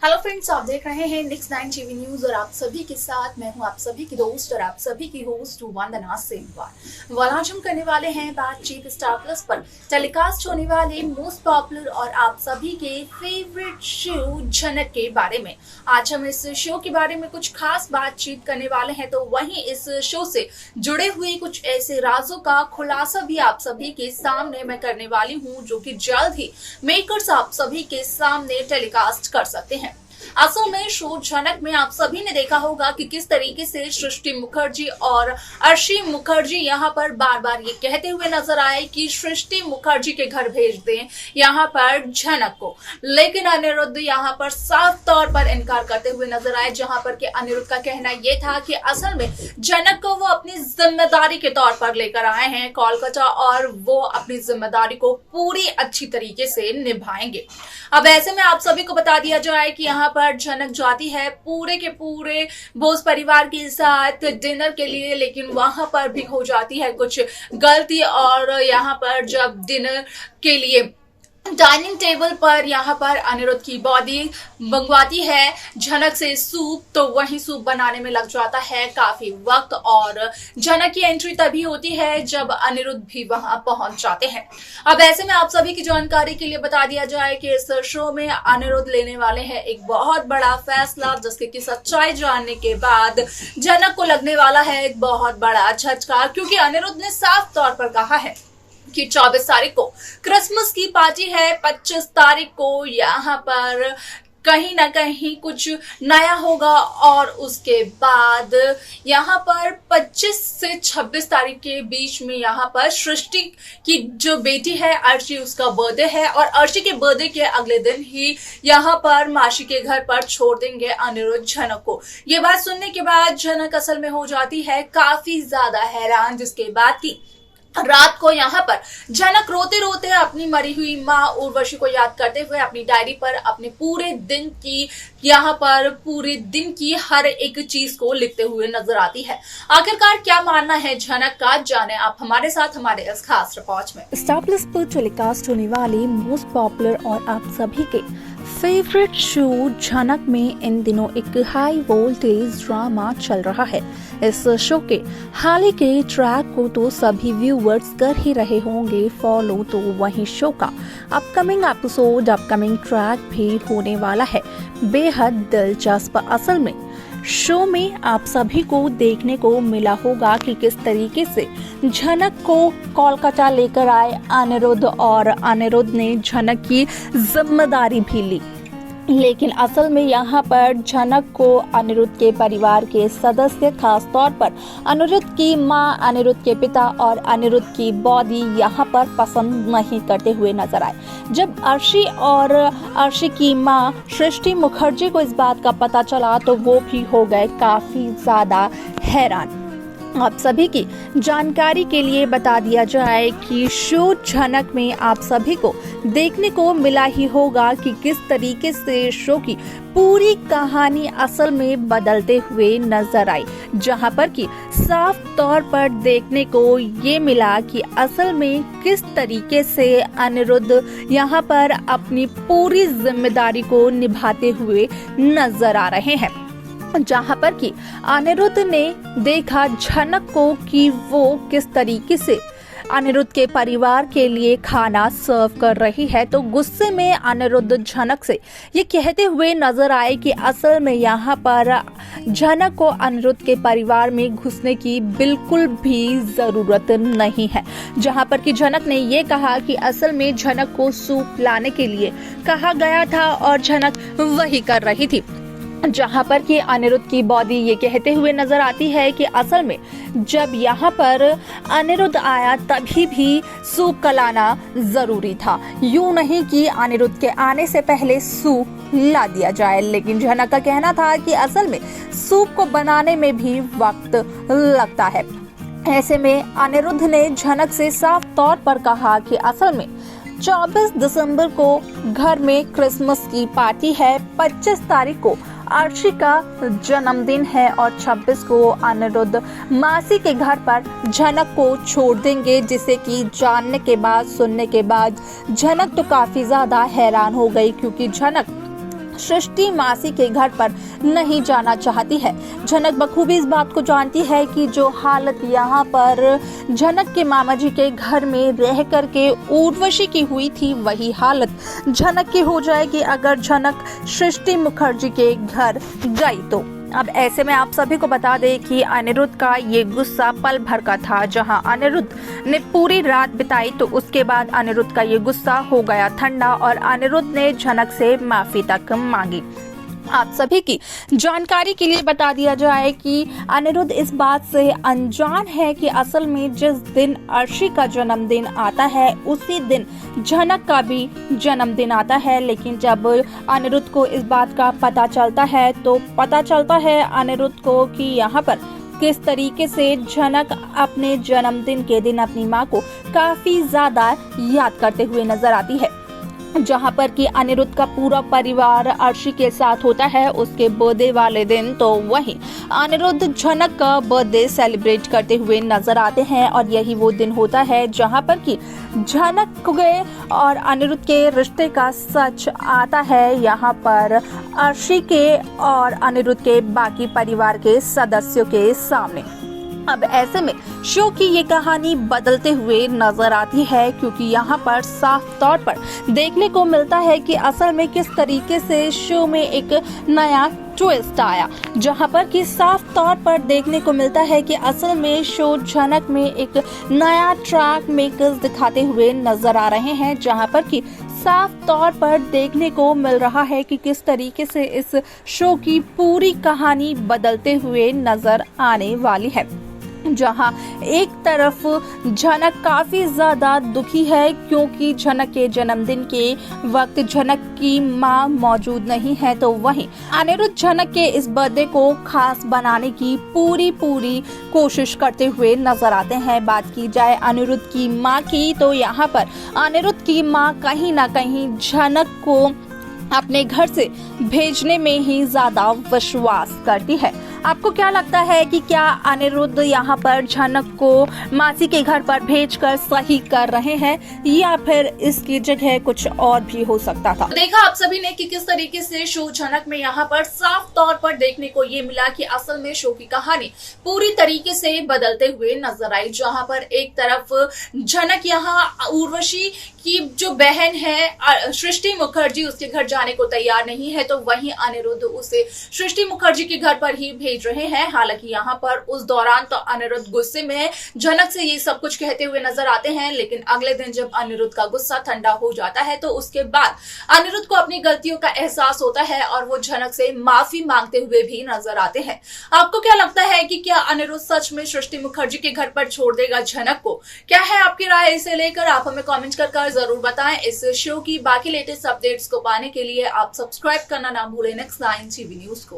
Hello friends, आप देख रहे हैं नेक्स्ट 9 टीवी न्यूज और आप सभी के साथ मैं हूं आप सभी की दोस्त और आप सभी की होस्ट वंदना सेमवार। आज हम करने वाले हैं बातचीत स्टार प्लस पर टेलीकास्ट होने वाले मोस्ट पॉपुलर और आप सभी के फेवरेट शो झनक के बारे में। आज हम इस शो के बारे में कुछ खास बातचीत करने वाले हैं, तो वहीं इस शो से जुड़े हुए कुछ ऐसे राजों का खुलासा भी आप सभी के सामने मैं करने वाली हूँ, जो कि जल्द ही मेकर्स आप सभी के सामने टेलीकास्ट कर सकते हैं। असल में शो झनक में आप सभी ने देखा होगा कि किस तरीके से सृष्टि मुखर्जी और अर्शी मुखर्जी यहाँ पर बार बार ये कहते हुए नजर आए कि सृष्टि मुखर्जी के घर भेज दें यहाँ पर झनक को, लेकिन अनिरुद्ध यहाँ पर साफ तौर पर इनकार करते हुए नजर आए, जहां पर कि अनिरुद्ध का कहना ये था कि असल में झनक को वो अपनी जिम्मेदारी के तौर पर लेकर आए हैं कोलकाता और वो अपनी जिम्मेदारी को पूरी अच्छी तरीके से निभाएंगे। अब ऐसे में आप सभी को बता दिया जाए कि यहाँ पर झनक जाती है पूरे के पूरे बोस परिवार के साथ डिनर के लिए, लेकिन वहां पर भी हो जाती है कुछ गलती और यहाँ पर जब डिनर के लिए डाइनिंग टेबल पर यहाँ पर अनिरुद्ध की बॉडी मंगवाती है झनक से सूप, तो वही सूप बनाने में लग जाता है काफी वक्त और झनक की एंट्री तभी होती है जब अनिरुद्ध भी वहां पहुंच जाते हैं। अब ऐसे में आप सभी की जानकारी के लिए बता दिया जाए कि इस शो में अनिरुद्ध लेने वाले हैं एक बहुत बड़ा फैसला, जिसके की सच्चाई जानने के बाद झनक को लगने वाला है एक बहुत बड़ा झटका, क्योंकि अनिरुद्ध ने साफ तौर पर कहा है कि 24 तारीख को क्रिसमस की पार्टी है, 25 तारीख को यहाँ पर कहीं ना कहीं कुछ नया होगा और उसके बाद यहाँ पर 25 से 26 तारीख के बीच में यहाँ पर सृष्टि की जो बेटी है अर्शी, उसका बर्थडे है और अर्शी के बर्थडे के अगले दिन ही यहाँ पर मासी के घर पर छोड़ देंगे अनिरुद्ध झनक को। ये बात सुनने के बाद झनक असल में हो जाती है काफी ज्यादा हैरान, जिसके बाद की रात को यहाँ पर झनक रोते रोते अपनी मरी हुई माँ उर्वशी को याद करते हुए अपनी डायरी पर अपने पूरे दिन की यहाँ पर पूरे दिन की हर एक चीज को लिखते हुए नजर आती है। आखिरकार क्या मानना है झनक का, जाने आप हमारे साथ हमारे इस खास रिपोर्ट में। स्टार प्लस पर टेलीकास्ट होने वाली मोस्ट पॉपुलर और आप सभी के फेवरेट शो झनक में इन दिनों एक हाई वोल्टेज ड्रामा चल रहा है। इस शो के हाल ही के ट्रैक को तो सभी व्यूअर्स कर ही रहे होंगे फॉलो, तो वहीं शो का अपकमिंग एपिसोड अपकमिंग ट्रैक भी होने वाला है बेहद दिलचस्प। असल में शो में आप सभी को देखने को मिला होगा कि किस तरीके से झनक को कोलकाता लेकर आए अनिरुद्ध और अनिरुद्ध ने झनक की जिम्मेदारी भी ली, लेकिन असल में यहाँ पर झनक को अनिरुद्ध के परिवार के सदस्य, खास तौर पर अनिरुद्ध की मां, अनिरुद्ध के पिता और अनिरुद्ध की बॉडी यहाँ पर पसंद नहीं करते हुए नजर आए। जब अर्शी और अर्शी की मां सृष्टि मुखर्जी को इस बात का पता चला तो वो भी हो गए काफी ज्यादा हैरान। आप सभी की जानकारी के लिए बता दिया जाए कि शो झनक में आप सभी को देखने को मिला ही होगा कि किस तरीके से शो की पूरी कहानी असल में बदलते हुए नजर आई, जहां पर कि साफ तौर पर देखने को ये मिला कि असल में किस तरीके से अनिरुद्ध यहाँ पर अपनी पूरी जिम्मेदारी को निभाते हुए नजर आ रहे हैं, जहां पर कि अनिरुद्ध ने देखा झनक को कि वो किस तरीके से अनिरुद्ध के परिवार के लिए खाना सर्व कर रही है, तो गुस्से में अनिरुद्ध झनक से ये कहते हुए नजर आए कि असल में यहाँ पर झनक को अनिरुद्ध के परिवार में घुसने की बिल्कुल भी जरूरत नहीं है, जहाँ पर कि झनक ने ये कहा कि असल में झनक को सूप लाने के लिए कहा गया था और झनक वही कर रही थी, जहां पर कि अनिरुद्ध की बॉडी ये कहते हुए नजर आती है कि असल में जब यहाँ पर अनिरुद्ध आया तभी भी सूप का लाना जरूरी था, यूं नहीं कि अनिरुद्ध के आने से पहले सूप ला दिया जाए। लेकिन झनक का कहना था कि असल में सूप को बनाने में भी वक्त लगता है। ऐसे में अनिरुद्ध ने झनक से साफ तौर पर कहा कि असल में 24 दिसंबर को घर में क्रिसमस की पार्टी है, 25 तारीख को अर्शी का जन्मदिन है और 26 को अनिरुद्ध मासी के घर पर झनक को छोड़ देंगे, जिसे कि जानने के बाद सुनने के बाद झनक तो काफी ज्यादा हैरान हो गई, क्योंकि झनक सृष्टि मासी के घर पर नहीं जाना चाहती है। झनक बखूबी इस बात को जानती है कि जो हालत यहाँ पर झनक के मामा जी के घर में रह करके उर्वशी की हुई थी, वही हालत झनक की हो जाएगी अगर झनक सृष्टि मुखर्जी के घर गई तो। अब ऐसे में आप सभी को बता दें कि अनिरुद्ध का ये गुस्सा पल भर का था। जहां अनिरुद्ध ने पूरी रात बिताई तो उसके बाद अनिरुद्ध का ये गुस्सा हो गया ठंडा और अनिरुद्ध ने झनक से माफी तक मांगी। आप सभी की जानकारी के लिए बता दिया जाए कि अनिरुद्ध इस बात से अनजान है कि असल में जिस दिन अर्शी का जन्मदिन आता है उसी दिन झनक का भी जन्मदिन आता है। लेकिन जब अनिरुद्ध को इस बात का पता चलता है तो पता चलता है अनिरुद्ध को कि यहाँ पर किस तरीके से झनक अपने जन्मदिन के दिन अपनी माँ को काफी ज्यादा याद करते हुए नजर आती है। जहां पर कि अनिरुद्ध का पूरा परिवार अर्शी के साथ होता है उसके बर्थडे वाले दिन, तो वहीं अनिरुद्ध झनक का बर्थडे सेलिब्रेट करते हुए नजर आते हैं और यही वो दिन होता है जहां पर कि झनक के और अनिरुद्ध के रिश्ते का सच आता है यहाँ पर अर्शी के और अनिरुद्ध के बाकी परिवार के सदस्यों के सामने। अब ऐसे में शो की ये कहानी बदलते हुए नजर आती है क्योंकि यहाँ पर साफ तौर पर देखने को मिलता है कि असल में किस तरीके से शो में एक नया ट्विस्ट आया, जहाँ पर कि साफ तौर पर देखने को मिलता है कि असल में शो झनक में एक नया ट्रैक मेकर्स दिखाते हुए नजर आ रहे हैं। जहाँ पर कि साफ तौर पर देखने को मिल रहा है कि किस तरीके से इस शो की पूरी कहानी बदलते हुए नजर आने वाली है। जहां एक तरफ झनक काफी ज्यादा दुखी है क्योंकि झनक के जन्मदिन के वक्त झनक की मां मौजूद नहीं है, तो वहीं अनिरुद्ध झनक के इस बर्थडे को खास बनाने की पूरी कोशिश करते हुए नजर आते हैं। बात की जाए अनिरुद्ध की मां की तो यहाँ पर अनिरुद्ध की मां कहीं ना कहीं झनक को अपने घर से भेजने में ही ज्यादा विश्वास करती है। आपको क्या लगता है कि क्या अनिरुद्ध यहाँ पर झनक को मासी के घर पर भेजकर सही कर रहे हैं या फिर इसकी जगह कुछ और भी हो सकता था? देखा आप सभी ने कि किस तरीके से शो झनक में यहाँ पर साफ तौर पर देखने को ये मिला कि असल में शो की कहानी पूरी तरीके से बदलते हुए नजर आई। जहाँ पर एक तरफ झनक यहाँ उर्वशी की जो बहन है सृष्टि मुखर्जी उसके घर जाने को तैयार नहीं है, तो वहीं अनिरुद्ध उसे सृष्टि मुखर्जी के घर पर ही भेज रहे हैं। हालांकि यहाँ पर उस दौरान तो अनिरुद्ध गुस्से में झनक से ये सब कुछ कहते हुए नजर आते हैं, लेकिन अगले दिन जब अनिरुद्ध का गुस्सा ठंडा हो जाता है तो उसके बाद अनिरुद्ध को अपनी गलतियों का एहसास होता है और वो झनक से माफी मांगते हुए भी नजर आते हैं। आपको क्या लगता है कि क्या अनिरुद्ध सच में सृष्टि मुखर्जी के घर पर छोड़ देगा झनक को? क्या है आपकी राय इसे लेकर? आप हमें कमेंट कर जरूर बताएं। इस शो की बाकी लेटेस्ट अपडेट्स को पाने के लिए आप सब्सक्राइब करना ना भूलें नेक्स्ट 9 टीवी न्यूज को।